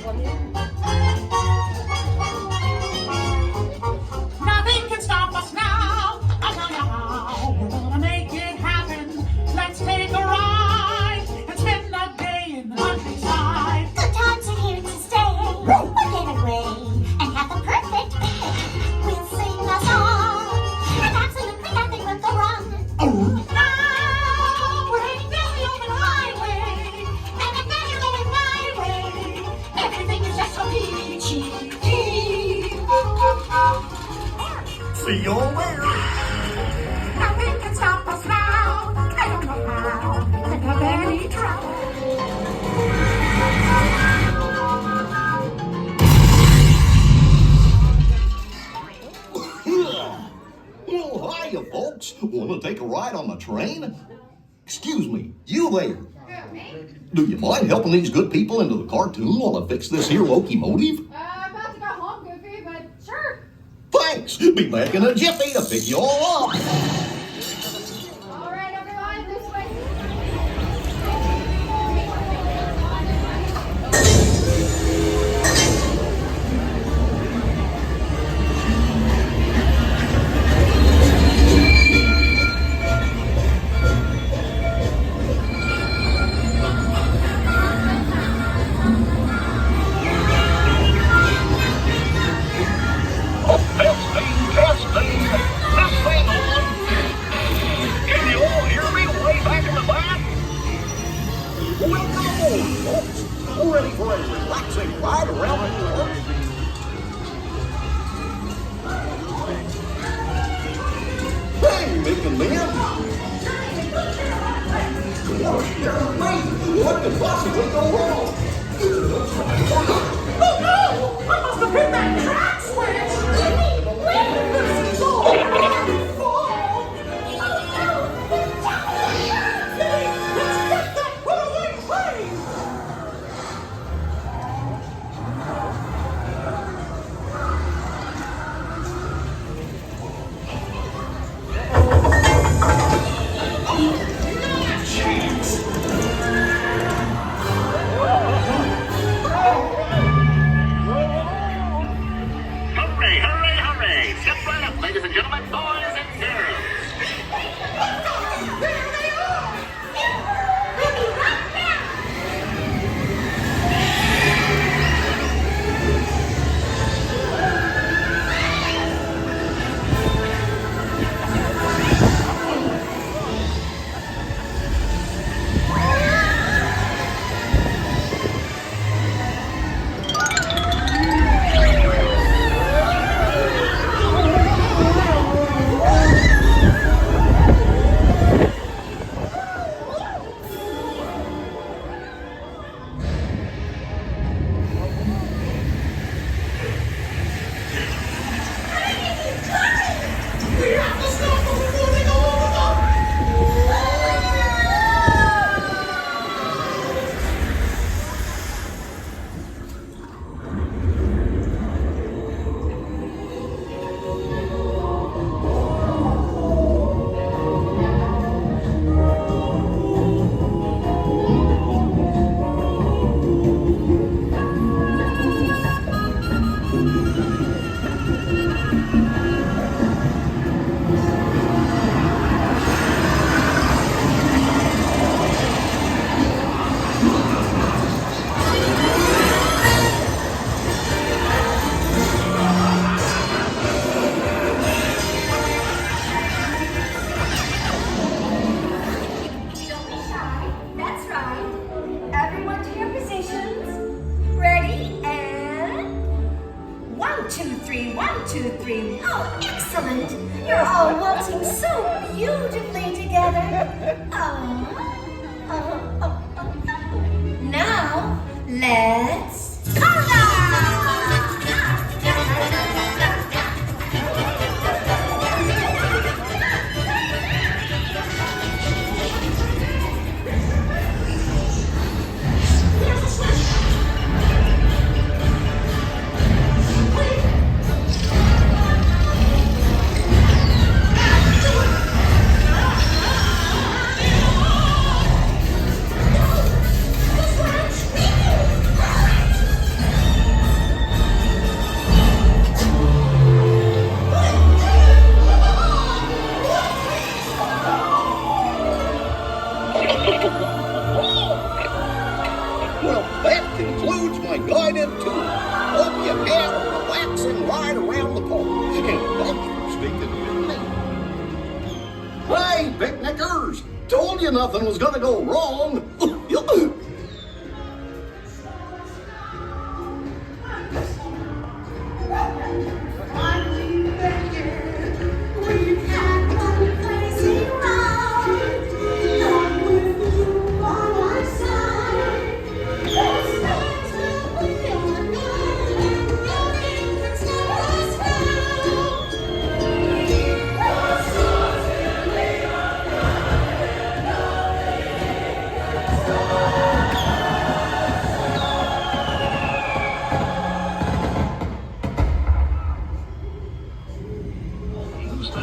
Nothing can stop us now. I'll tell you how. We're gonna make it happen. Let's take a ride and spend the day in the countryside. Good times are here to stay. We'll get away and have the perfect day. We'll sing a song, and absolutely nothing will go wrong. Now we're heading down the open highway, and if now you're going my way, everything is just so peachy. See you later. Nothing can stop us now. I don't know how. Couldn't have any trouble. Well, hiya, folks. Want to take a ride on the train? Excuse me, you there. Do you mind helping these good people into the cartoon while I fix this here locomotive? I'm about to go home, Goofy, but sure. Thanks. Be back in a jiffy to pick you all up. All right, everyone, this way. Testing. This thing on. Can you all hear me way back in the back? Welcome aboard, folks. Ready for a relaxing ride around the park? Hey, Mick and Min. Gosh, they're amazing. What could possibly go wrong? Oh no! I must have hit that track switch! This is all my fault! Hey, let's get that runaway train! Hurry, hurry, hurry! Step right up, ladies and gentlemen, boys and girls. There they are! We'll be right back. We have to stop them before they go over the... Don't be shy. That's right. Everyone to your positions. Ready and 1, 2, 3, 1, 2, 3. Oh, excellent! You're all waltzing so beautifully together. Now let's There's a switch! The switch! Knickers. Told you nothing was gonna go wrong.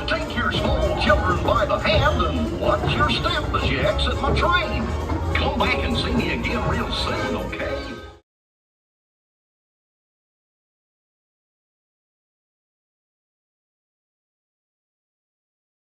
Take your small children by the hand and watch your step as you exit my train. Come back and see me again real soon, okay?